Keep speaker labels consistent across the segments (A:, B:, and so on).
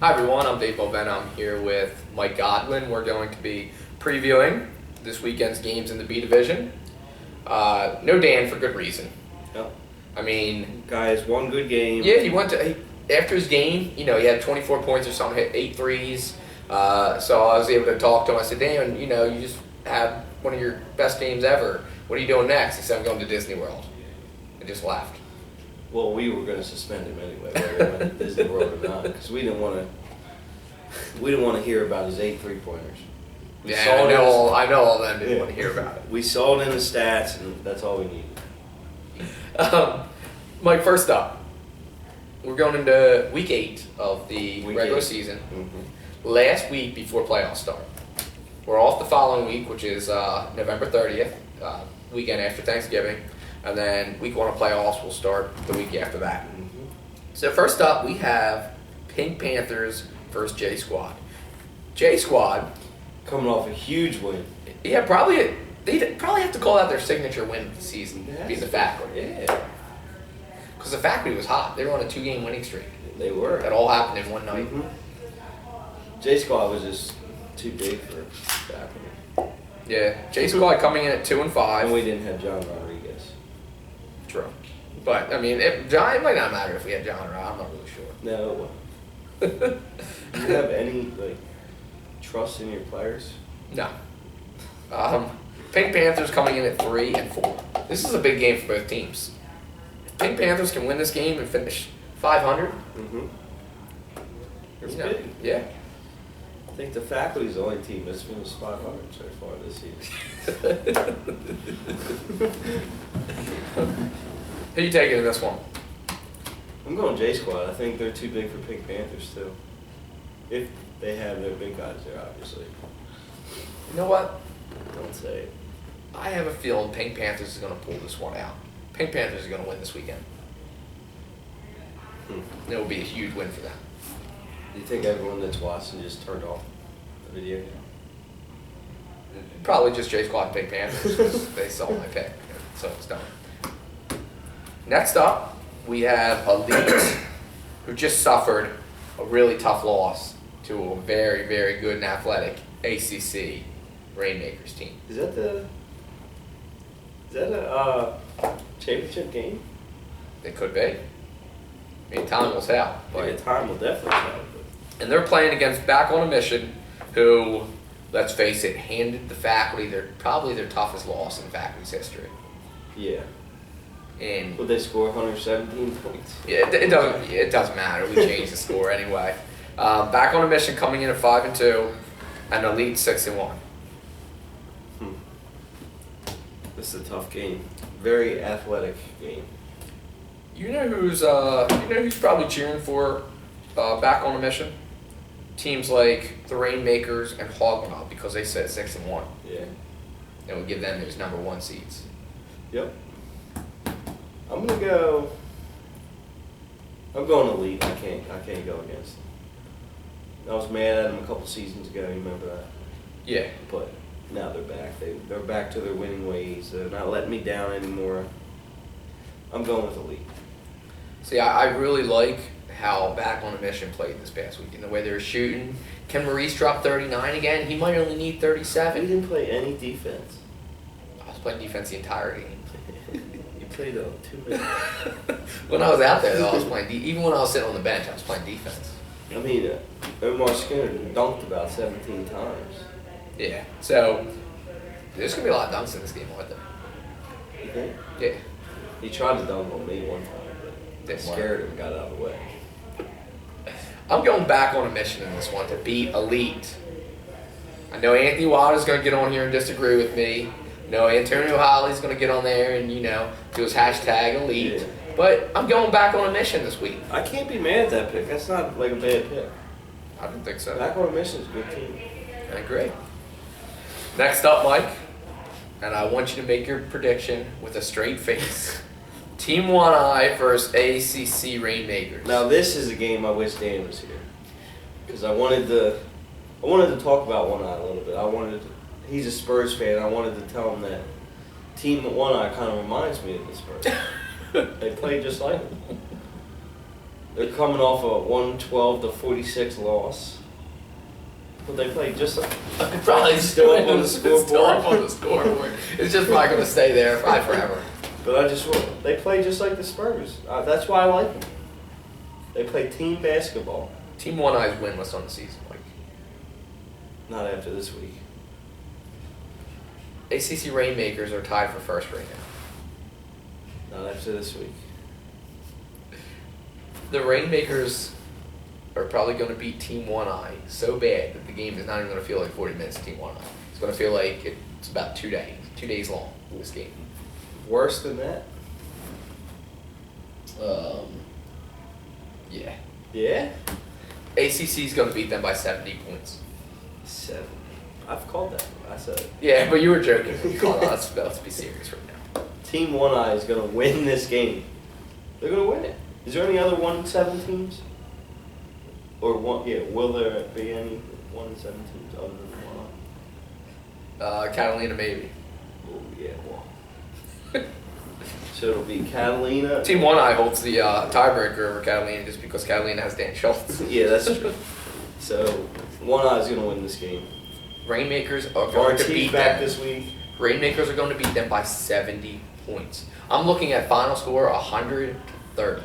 A: Hi everyone, I'm Dave Boven. I'm here with Mike Godwin. We're going to be previewing this weekend's games in the B Division. No Dan for good reason.
B: Yep.
A: I mean,
B: Guys, one good game.
A: yeah, after his game, he had 24 points or something, hit 8 threes. So I was able to talk to him. I said, Dan, you just had one of your best games ever. What are you doing next? He said, I'm going to Disney World. I just laughed.
B: Well, we were going to suspend him anyway, whether he went to Disney World or not, because we didn't want to hear about his 8 3-pointers.
A: I know all of them didn't want to hear about it.
B: We saw it in the stats, and that's all we needed.
A: Mike, first up, we're going into week 8 of the regular season.
B: Mm-hmm.
A: Last week before playoffs start. We're off the following week, which is November 30th, weekend after Thanksgiving. And then week 1 of playoffs will start the week after that.
B: Mm-hmm.
A: So first up, we have Pink Panthers versus J Squad. J Squad,
B: Coming off a huge win.
A: yeah, they'd probably have to call out their signature win of the season, being the Faculty.
B: Yeah,
A: Because the Faculty was hot. They were on a 2-game winning streak.
B: they were.
A: That all happened in one night.
B: Mm-hmm. J-Squad was just too big for Faculty.
A: Yeah, J Squad coming in at 2 and 5.
B: And we didn't have John Rodriguez.
A: True. But, I mean, it might not matter if we had John Rod. I'm not really sure.
B: No. Do you have any, trust in your players?
A: No. Pink Panthers coming in at 3 and 4. This is a big game for both teams. If Pink Panthers can win this game and finish 500,
B: Mm-hmm. It's
A: you know,
B: big.
A: yeah.
B: I think the Faculty's the only team that's finished 500 so far this season.
A: Who you taking in this one?
B: I'm going J-Squad. I think they're too big for Pink Panthers, too. If they have their big guys there, obviously.
A: You know what?
B: Don't say it.
A: I have a feeling Pink Panthers is going to pull this one out. Pink Panthers is going to win this weekend. It will be a huge win for them.
B: Do you think everyone that's watching just turned off the video?
A: Probably just J Squad and Pink Panthers. 'Cause they saw my pick, so it's done. Next up, we have Elite, who just suffered a really tough loss to a very, very good and athletic ACC Rainmakers team.
B: Is that a championship game?
A: It could be. I mean, time will tell.
B: Yeah, time will definitely tell.
A: And they're playing against Back on a Mission, who, let's face it, handed the Faculty probably their toughest loss in Faculty's history.
B: Yeah.
A: And
B: Would they score 117 points?
A: yeah, it doesn't matter. We changed the score anyway. Back on a Mission coming in at 5 and 2, and Elite 6 and 1.
B: This is a tough game. Very athletic game.
A: You know who's probably cheering for Back on a Mission? Teams like the Rainmakers and Hogmob, because they said 6 and 1.
B: Yeah.
A: It would give them those number 1 seeds.
B: Yep. I'm going Elite. I can't go against them. I was mad at them a couple seasons ago. You remember that?
A: Yeah.
B: But now they're back. They're back to their winning ways. They're not letting me down anymore. I'm going with Elite.
A: See, I really like how Back on a Mission played this past weekend. The way they were shooting. Can Maurice drop 39 again? He might only need
B: We
A: 37.
B: didn't play any defense.
A: I was playing defense the entire game.
B: You played 2 minutes.
A: When I was out there, though, I was playing. Even when I was sitting on the bench, I was playing defense.
B: I mean, Omar Skinner dunked about 17 times.
A: Yeah. So there's gonna be a lot of dunks in this game, aren't there?
B: You think?
A: Yeah.
B: He tried to dunk on me one time, but
A: Didn't work.
B: scared him and got out of the way.
A: I'm going Back on a Mission in this one to beat Elite. I know Anthony Waters is going to get on here and disagree with me. I know Antonio Holly's going to get on there and, do his hashtag Elite.
B: Yeah.
A: But I'm going Back on a Mission this week.
B: I can't be mad at that pick. That's not like a bad pick.
A: I don't think so.
B: Back on a Mission's a good team.
A: I agree. Next up, Mike, and I want you to make your prediction with a straight face. Team One Eye versus ACC Rainmakers.
B: Now this is a game I wish Dan was here, because I wanted to talk about One Eye a little bit. He's a Spurs fan. I wanted to tell him that Team 1 Eye kind of reminds me of the Spurs. They play just like them. They're coming off a 112-46 loss. But they played just
A: Probably
B: still up on the scoreboard.
A: Still up on the scoreboard. It's just probably going to stay there probably forever.
B: But they play just like the Spurs. That's why I like them. They play team basketball.
A: Team One Eye's winless on the season, Mike.
B: Not after this week.
A: ACC Rainmakers are tied for first right now.
B: Not after this week.
A: The Rainmakers are probably going to beat Team One Eye so bad that the game is not even going to feel like 40 minutes to Team One Eye. It's going to feel like it's about 2 days. 2 days long, this game.
B: Worse than that?
A: Yeah.
B: Yeah?
A: ACC's going to beat them by 70 points.
B: 7. I've called that. I said it.
A: Yeah, but you were joking. Let's be serious right now.
B: Team One Eye is going to win this game. They're going to win it. Is there any other 1-7 teams? Or will there be any 1-7 teams other than One Eye?
A: Catalina maybe.
B: Oh yeah, well. So it'll be Catalina.
A: Team One Eye holds the tiebreaker over Catalina just because Catalina has Dan Schultz.
B: Yeah, that's true. So One Eye is going to win this game.
A: Rainmakers are going to beat
B: back
A: them.
B: this week.
A: Rainmakers are going to beat them by 70 points. I'm looking at final score 130.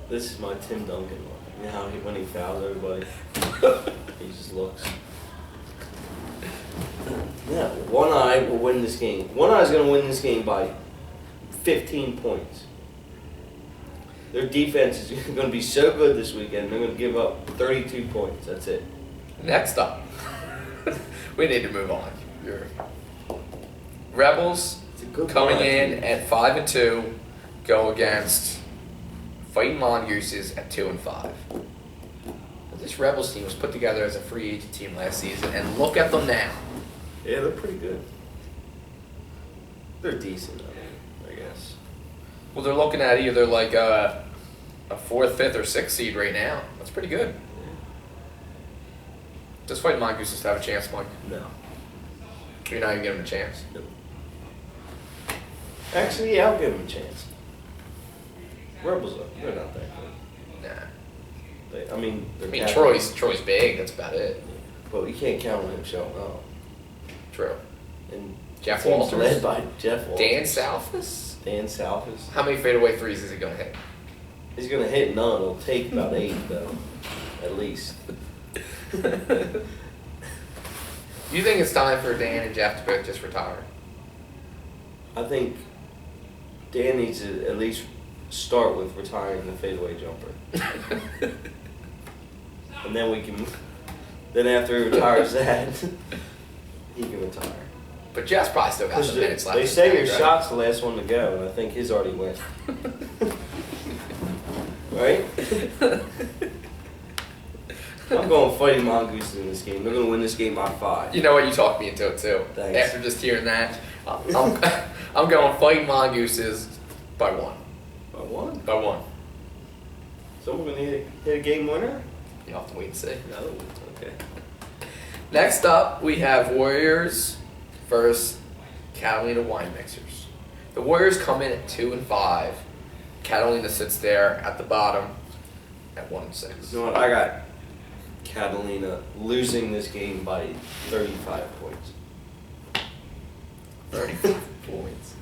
B: This is my Tim Duncan look. You know how when he fouls everybody, he just looks. Yeah, One Eye will win this game. One Eye is going to win this game by 15 points. Their defense is going to be so good this weekend. They're going to give up 32 points. That's it.
A: Next up, we need to move on. Rebels
B: It's a good
A: coming
B: line.
A: in at 5-2, go against Fighting Mongooses at 2-5. This Rebels team was put together as a free agent team last season, and look at them now.
B: Yeah, they're pretty good. They're decent, I guess.
A: Well, they're looking at either like a 4th, 5th, or 6th seed right now. That's pretty good. Does Fighting Mongooses have a chance, Mike?
B: No.
A: You're not even giving them a chance.
B: Actually, yeah, I'll give them a chance. Rebels, they're not that good.
A: Nah.
B: They're
A: I mean,
B: captain.
A: Troy's big. That's about it.
B: But you can't count on him showing up.
A: True.
B: And
A: Jeff
B: the team's
A: Walters?
B: led by Jeff Walters.
A: Dan Salfus?
B: Dan Salfus.
A: How many fadeaway threes is he gonna hit?
B: He's going to hit none. It'll take about 8, though. At least.
A: You think it's time for Dan and Jeff to both just retire?
B: I think Dan needs to at least start with retiring the fadeaway jumper. And then we can... Then after he retires that, he can retire.
A: But Jeff's probably still got some minutes left.
B: They say your shot's the last one to go, and I think his already went. Right? I'm going Fighting Mongooses in this game. They're going to win this game by 5.
A: You know what? You talked me into it too.
B: Thanks.
A: After just hearing that, I'm going Fighting Mongooses by 1.
B: By 1?
A: By 1.
B: Someone going to hit a game winner?
A: You'll have to wait and see.
B: No. Okay.
A: Next up, we have Warriors versus Catalina Wine Mixers. The Warriors come in at 2-5. Catalina sits there at the bottom at 1-6.
B: You know what? I got Catalina losing this game by 35 points.
A: 35 points.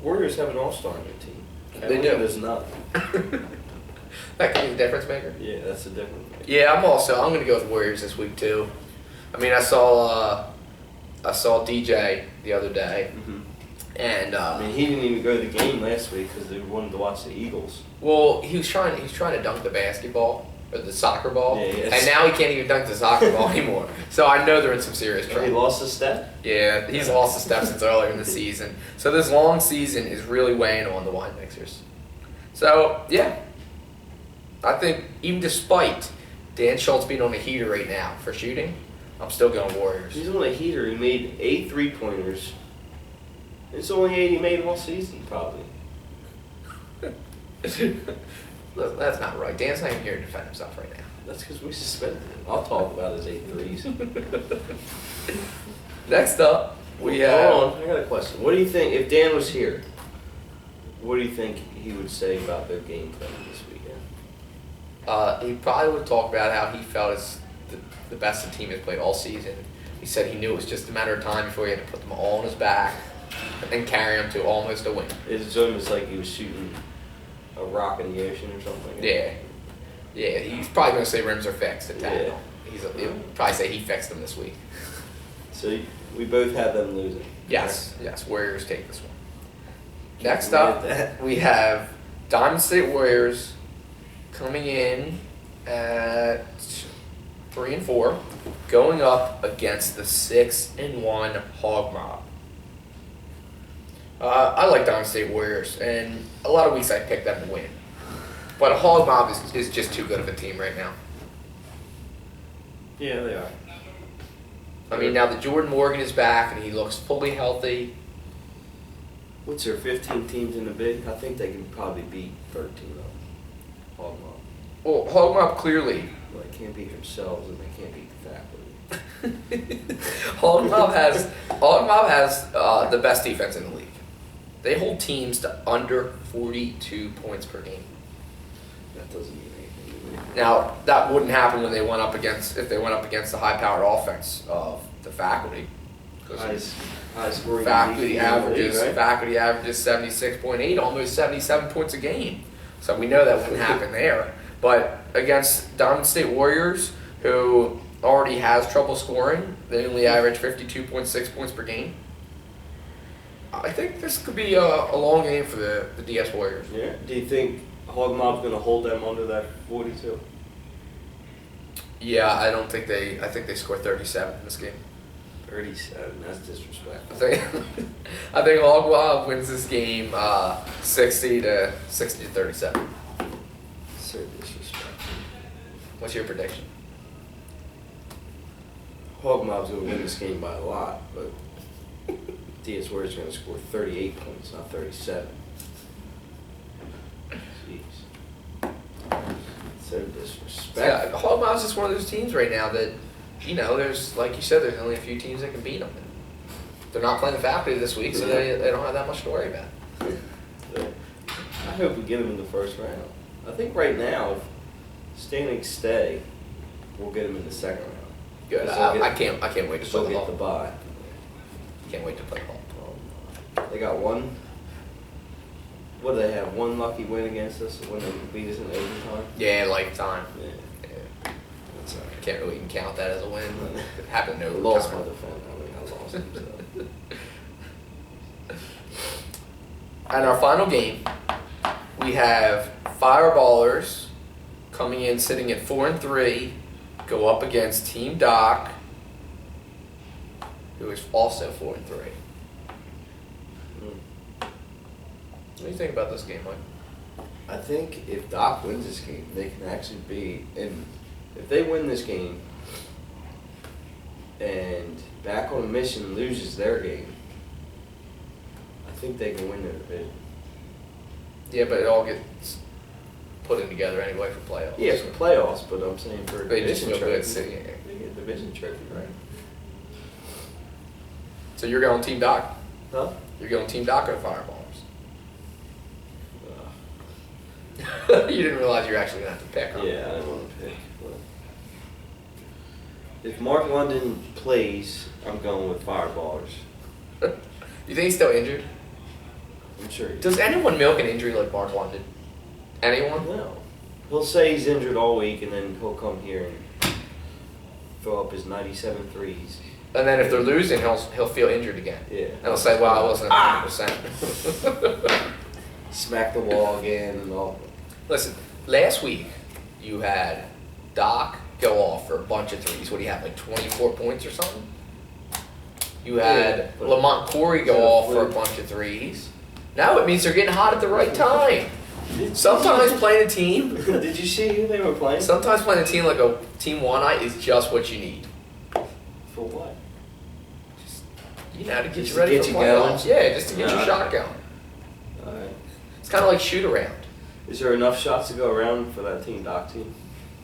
B: Warriors have an all-star on their team.
A: They do.
B: Does not.
A: That could be the difference maker.
B: Yeah, that's the difference.
A: Yeah, I'm going to go with Warriors this week too. I mean, I saw DJ the other day,
B: Mm-hmm.
A: and
B: I mean, he didn't even go to the game last week because they wanted to watch the Eagles.
A: well, he was trying to dunk the basketball or the soccer ball,
B: Yeah, yes.
A: and now he can't even dunk the soccer ball anymore. So I know they're in some serious
B: He
A: trouble.
B: lost a step.
A: Yeah, he's lost a step since earlier in the season. So this long season is really weighing on the Wine Mixers. So yeah, I think even despite Dan Schultz being on a heater right now for shooting, I'm still going Warriors.
B: He's on a heater. He made 8 3-pointers. It's only 8 he made all season, probably.
A: Look, that's not right. Dan's not even here to defend himself right now.
B: That's because we suspended him. I'll talk about his 8 threes.
A: Next up, we have...
B: Hold on, I got a question. What do you think if Dan was here? What do you think he would say about their game plan this weekend?
A: He probably would talk about how he felt it's the best the team has played all season. He said he knew it was just a matter of time before he had to put them all on his back and carry them to almost a win.
B: It's almost like he was shooting a rock in the ocean or something.
A: Yeah. Yeah, he's probably going to say rims are fixed at tackle.
B: Yeah.
A: He'll probably say he fixed them this week.
B: So we both have them losing.
A: Yes, Warriors take this one. Next
B: Can't
A: up,
B: forget that.
A: we have Diamond State Warriors coming in at 3-4, going up against the 6-1 Hog Mob. I like Diamond State Warriors, and a lot of weeks I pick them to win. But Hog Mob is just too good of a team right now.
B: Yeah, they are.
A: I mean, now that Jordan Morgan is back and he looks fully healthy,
B: What's there, 15 teams in the big? I think they can probably beat 13 of them. Hog Mob.
A: well, Hog Mob clearly,
B: Well, they can't beat themselves and they can't beat the faculty.
A: Hog Mob has the best defense in the league. They hold teams to under 42 points per game.
B: That doesn't mean anything to me.
A: Now, that wouldn't happen when they went up against the high-powered offense of the faculty.
B: High scoring.
A: Faculty averages 76.8, almost 77 points a game. So we know that wouldn't happen there. But against Diamond State Warriors, who already has trouble scoring, they only average 52.6 points per game. I think this could be a long game for the DS Warriors.
B: Yeah. Do you think Hog Mob's going to hold them under that 42?
A: Yeah, I think they score 37 in this game.
B: 37. That's disrespectful.
A: I think Hog Mob wins this game 60 to 37.
B: So disrespectful.
A: What's your prediction?
B: Hog Mob's going to win this game by a lot, but DS Warriors are going to score 38 points, not 37. Jeez. So disrespectful.
A: Yeah, Hog Mob's just one of those teams right now that, there's, like you said, there's only a few teams that can beat them. They're not playing the faculty this week, so they don't have that much to worry about.
B: I hope we get them in the first round. I think right now, if standings stay, we'll get them in the second round.
A: Good.
B: So
A: I can't wait to
B: So
A: play the
B: get the
A: ball.
B: bye.
A: Can't wait to play the ball.
B: They got one. What do they have? One lucky win against us when they beat us in overtime.
A: Yeah, lifetime.
B: Yeah.
A: Yeah.
B: That's all right.
A: Can't really even count that as a win. It happened in
B: I lost my
A: overtime.
B: defense. I mean, I lost them. So.
A: And our final game, we have Fireballers coming in sitting at 4-3, go up against Team Doc, who is also 4-3. What do you think about this game, Mike?
B: I think if Doc wins this game, they can actually be in. If they win this game, and Back on Mission loses their game, I think they can win their division.
A: Yeah, but it all gets put in together anyway for playoffs.
B: Yeah, for playoffs, but I'm saying for a
A: They just
B: division
A: feel good
B: trophy.
A: sitting here.
B: They get a division trophy, right?
A: So you're going Team Doc?
B: Huh?
A: You're going Team Doc or the Fireballers? You didn't realize you were actually going to have to pick, huh?
B: Yeah, I don't want to pick. But if Mark London plays, I'm going with Fireballers.
A: You think he's still injured?
B: I'm sure.
A: Does anyone milk an injury like Mark London? Anyone?
B: No. He'll say he's injured all week, and then he'll come here and throw up his 97 threes.
A: And then if they're losing, he'll feel injured again.
B: Yeah.
A: And he'll say, well, I wasn't at 100%.
B: Smack the wall again and all.
A: Listen, last week you had Doc go off for a bunch of threes. What do you have, like 24 points or something? You had
B: but-
A: Lamont Corey go off for a bunch of threes. Now it means they're getting hot at the right time. Sometimes playing a team,
B: Did you see who they were playing?
A: sometimes playing a team like a Team One Eye is just what you need.
B: For what?
A: To get
B: Just
A: you
B: to
A: ready
B: get
A: for
B: you
A: playoffs.
B: going?
A: Yeah, just to get your shot going.
B: Alright.
A: It's kind of like shoot around.
B: Is there enough shots to go around for that Team Doc team?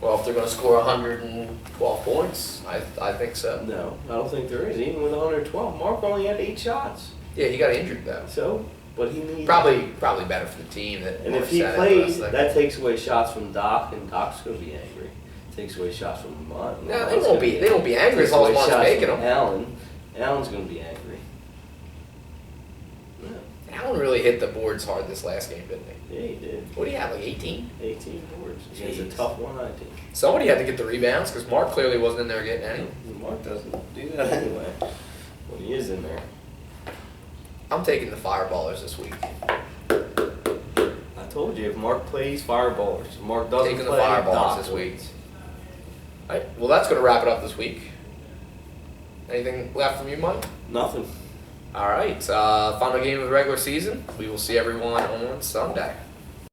A: Well, if they're going to score 112 points, I think so.
B: No, I don't think there is. Even with 112, Mark only had 8 shots.
A: Yeah, he got injured though.
B: So, But he needs.
A: Probably better for the team.
B: And
A: Mark
B: if he
A: said it,
B: plays,
A: but
B: that takes away shots from Doc, and Doc's going to be angry. Takes away shots from Mott.
A: No, they won't be. They won't be angry as long as Mark's making them.
B: Allen's going to be angry. Yeah.
A: Allen really hit the boards hard this last game, didn't he?
B: Yeah, he did.
A: What do you have, like 18?
B: 18 boards. Against a
A: Jeez.
B: tough one-eye team.
A: Somebody had to get the rebounds because Mark clearly wasn't in there getting any.
B: Mark doesn't do that anyway. When he is in there.
A: I'm taking the Fireballers this week.
B: I told you, if Mark plays, fireballers. If Mark doesn't
A: Taking the
B: play,
A: Fireballers
B: Doc
A: this
B: wins.
A: week. All right, well, that's going to wrap it up this week. Anything left from you, Mike?
B: Nothing.
A: All right, final game of the regular season. We will see everyone on Sunday.